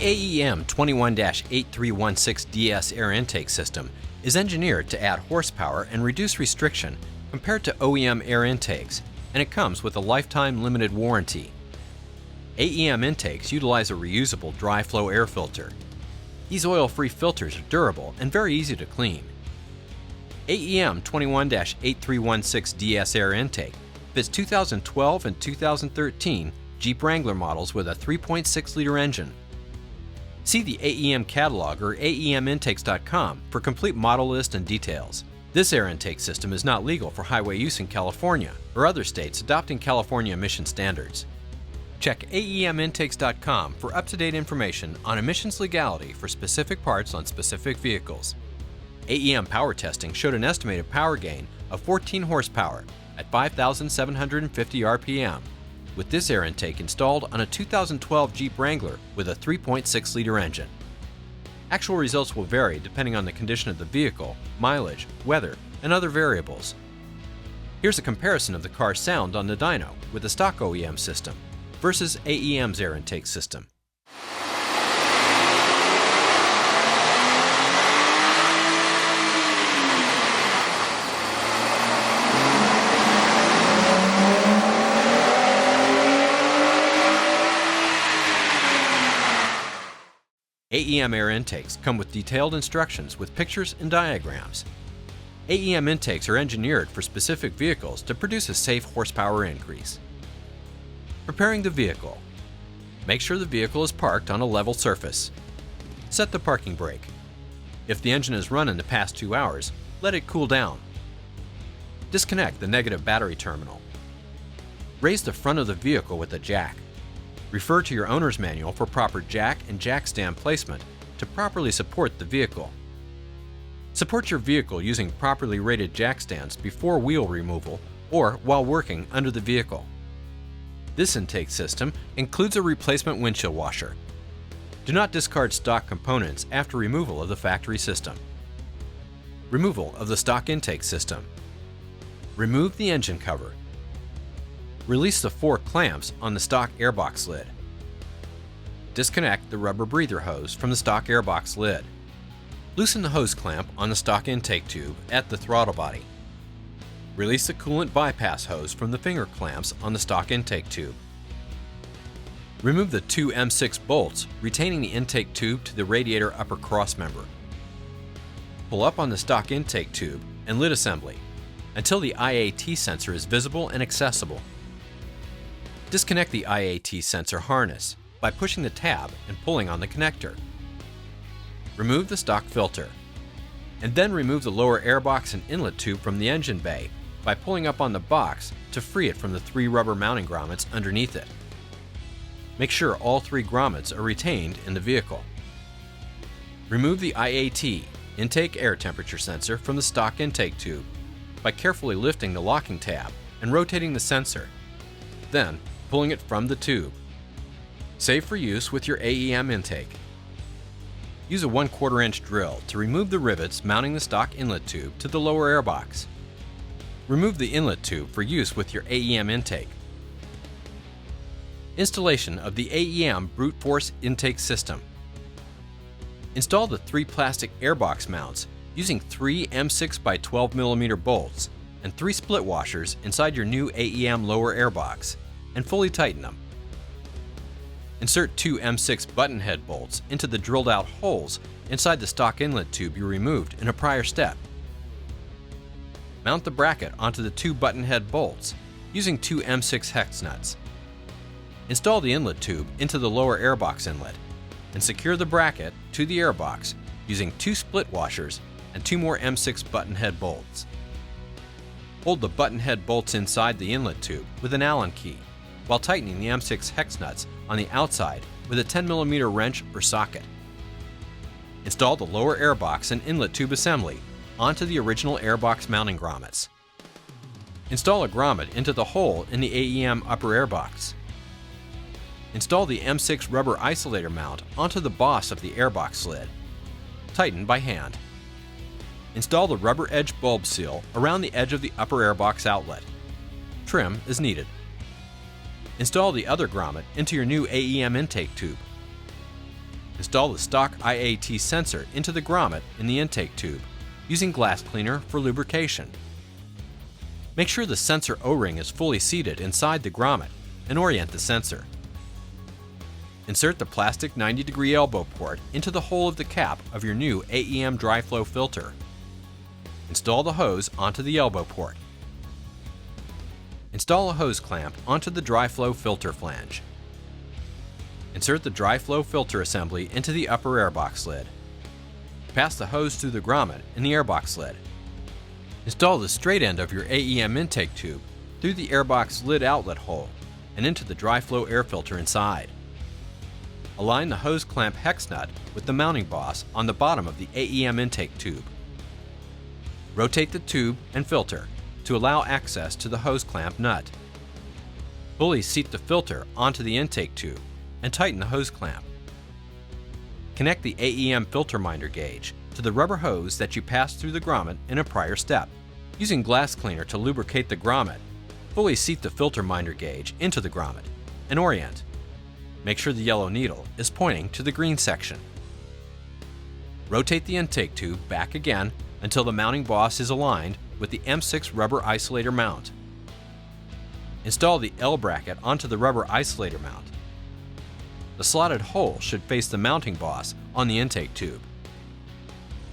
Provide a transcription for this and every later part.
The AEM 21-8316DS air intake system is engineered to add horsepower and reduce restriction compared to OEM air intakes, and it comes with a lifetime limited warranty. AEM intakes utilize a reusable dry flow air filter. These oil-free filters are durable and very easy to clean. AEM 21-8316DS air intake fits 2012 and 2013 Jeep Wrangler models with a 3.6-liter engine. See the AEM catalog or aemintakes.com for complete model list and details. This air intake system is not legal for highway use in California or other states adopting California emission standards. Check aemintakes.com for up-to-date information on emissions legality for specific parts on specific vehicles. AEM power testing showed an estimated power gain of 14 horsepower at 5,750 RPM, with this air intake installed on a 2012 Jeep Wrangler with a 3.6-liter engine. Actual results will vary depending on the condition of the vehicle, mileage, weather, and other variables. Here's a comparison of the car's sound on the dyno with the stock OEM system versus AEM's air intake system. AEM air intakes come with detailed instructions with pictures and diagrams. AEM intakes are engineered for specific vehicles to produce a safe horsepower increase. Preparing the vehicle. Make sure the vehicle is parked on a level surface. Set the parking brake. If the engine has run in the past 2 hours, let it cool down. Disconnect the negative battery terminal. Raise the front of the vehicle with a jack. Refer to your owner's manual for proper jack and jack stand placement to properly support the vehicle. Support your vehicle using properly rated jack stands before wheel removal or while working under the vehicle. This intake system includes a replacement windshield washer. Do not discard stock components after removal of the factory system. Removal of the stock intake system. Remove the engine cover. Release the 4 clamps on the stock airbox lid. Disconnect the rubber breather hose from the stock airbox lid. Loosen the hose clamp on the stock intake tube at the throttle body. Release the coolant bypass hose from the finger clamps on the stock intake tube. Remove the 2 M6 bolts retaining the intake tube to the radiator upper crossmember. Pull up on the stock intake tube and lid assembly until the IAT sensor is visible and accessible. Disconnect the IAT sensor harness by pushing the tab and pulling on the connector. Remove the stock filter, and then remove the lower airbox and inlet tube from the engine bay by pulling up on the box to free it from the 3 rubber mounting grommets underneath it. Make sure all 3 grommets are retained in the vehicle. Remove the IAT intake air temperature sensor from the stock intake tube by carefully lifting the locking tab and rotating the sensor, then pulling it from the tube. Safe for use with your AEM intake. Use a 1/4 inch drill to remove the rivets mounting the stock inlet tube to the lower airbox. Remove the inlet tube for use with your AEM intake. Installation of the AEM brute force intake system. Install the 3 plastic airbox mounts using 3 M6 by 12 mm bolts and 3 split washers inside your new AEM lower airbox, and fully tighten them. Insert 2 M6 button head bolts into the drilled out holes inside the stock inlet tube you removed in a prior step. Mount the bracket onto the 2 button head bolts using 2 M6 hex nuts. Install the inlet tube into the lower airbox inlet and secure the bracket to the airbox using 2 split washers and 2 more M6 button head bolts. Hold the button head bolts inside the inlet tube with an Allen key while tightening the M6 hex nuts on the outside with a 10 mm wrench or socket. Install the lower airbox and inlet tube assembly onto the original airbox mounting grommets. Install a grommet into the hole in the AEM upper airbox. Install the M6 rubber isolator mount onto the boss of the airbox lid. Tighten by hand. Install the rubber edge bulb seal around the edge of the upper airbox outlet. Trim is needed. Install the other grommet into your new AEM intake tube. Install the stock IAT sensor into the grommet in the intake tube, using glass cleaner for lubrication. Make sure the sensor O-ring is fully seated inside the grommet and orient the sensor. Insert the plastic 90-degree elbow port into the hole of the cap of your new AEM dry flow filter. Install the hose onto the elbow port. Install a hose clamp onto the dry flow filter flange. Insert the dry flow filter assembly into the upper airbox lid. Pass the hose through the grommet in the airbox lid. Install the straight end of your AEM intake tube through the airbox lid outlet hole and into the dry flow air filter inside. Align the hose clamp hex nut with the mounting boss on the bottom of the AEM intake tube. Rotate the tube and filter to allow access to the hose clamp nut. Fully seat the filter onto the intake tube and tighten the hose clamp. Connect the AEM filter minder gauge to the rubber hose that you passed through the grommet in a prior step. Using glass cleaner to lubricate the grommet, fully seat the filter minder gauge into the grommet and orient. Make sure the yellow needle is pointing to the green section. Rotate the intake tube back again until the mounting boss is aligned with the M6 rubber isolator mount. Install the L bracket onto the rubber isolator mount. The slotted hole should face the mounting boss on the intake tube.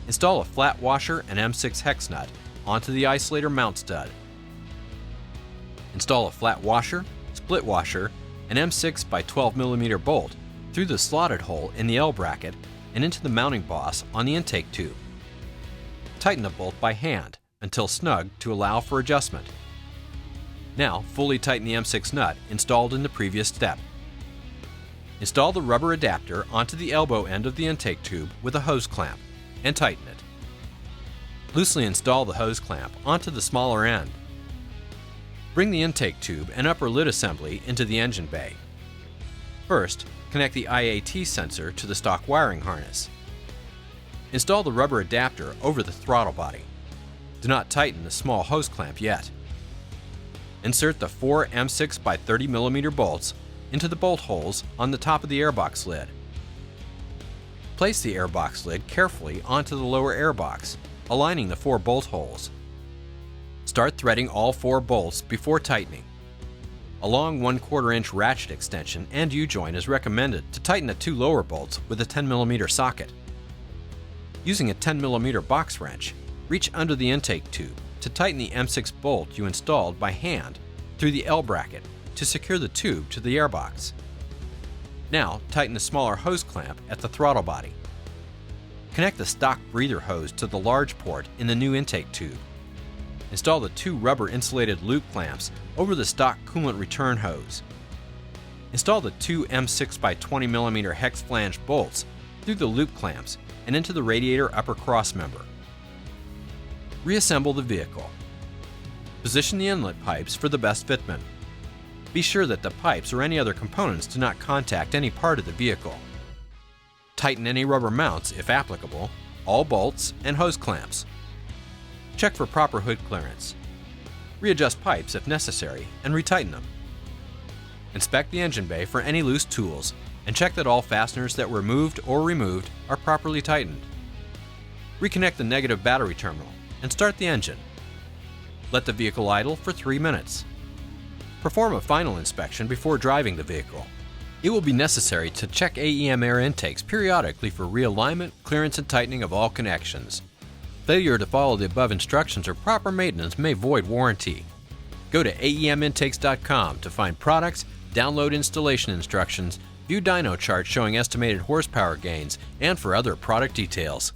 Install a flat washer and M6 hex nut onto the isolator mount stud. Install a flat washer, split washer, and M6 by 12mm bolt through the slotted hole in the L bracket and into the mounting boss on the intake tube. Tighten the bolt by hand until snug to allow for adjustment. Now, fully tighten the M6 nut installed in the previous step. Install the rubber adapter onto the elbow end of the intake tube with a hose clamp and tighten it. Loosely install the hose clamp onto the smaller end. Bring the intake tube and upper lid assembly into the engine bay. First, connect the IAT sensor to the stock wiring harness. Install the rubber adapter over the throttle body. Do not tighten the small hose clamp yet. Insert the 4 M6 by 30mm bolts into the bolt holes on the top of the airbox lid. Place the airbox lid carefully onto the lower airbox, aligning the 4 bolt holes. Start threading all 4 bolts before tightening. A long 1/4 inch ratchet extension and U-joint is recommended to tighten the 2 lower bolts with a 10mm socket. Using a 10mm box wrench, reach under the intake tube to tighten the M6 bolt you installed by hand through the L bracket to secure the tube to the airbox. Now tighten the smaller hose clamp at the throttle body. Connect the stock breather hose to the large port in the new intake tube. Install the 2 rubber insulated loop clamps over the stock coolant return hose. Install the 2 M6 by 20mm hex flange bolts through the loop clamps and into the radiator upper cross member. Reassemble the vehicle. Position the inlet pipes for the best fitment. Be sure that the pipes or any other components do not contact any part of the vehicle. Tighten any rubber mounts if applicable, all bolts and hose clamps. Check for proper hood clearance. Readjust pipes if necessary and retighten them. Inspect the engine bay for any loose tools and check that all fasteners that were moved or removed are properly tightened. Reconnect the negative battery terminal and start the engine. Let the vehicle idle for 3 minutes. Perform a final inspection before driving the vehicle. It will be necessary to check AEM air intakes periodically for realignment, clearance, and tightening of all connections. Failure to follow the above instructions or proper maintenance may void warranty. Go to aemintakes.com to find products, download installation instructions, view dyno charts showing estimated horsepower gains, and for other product details.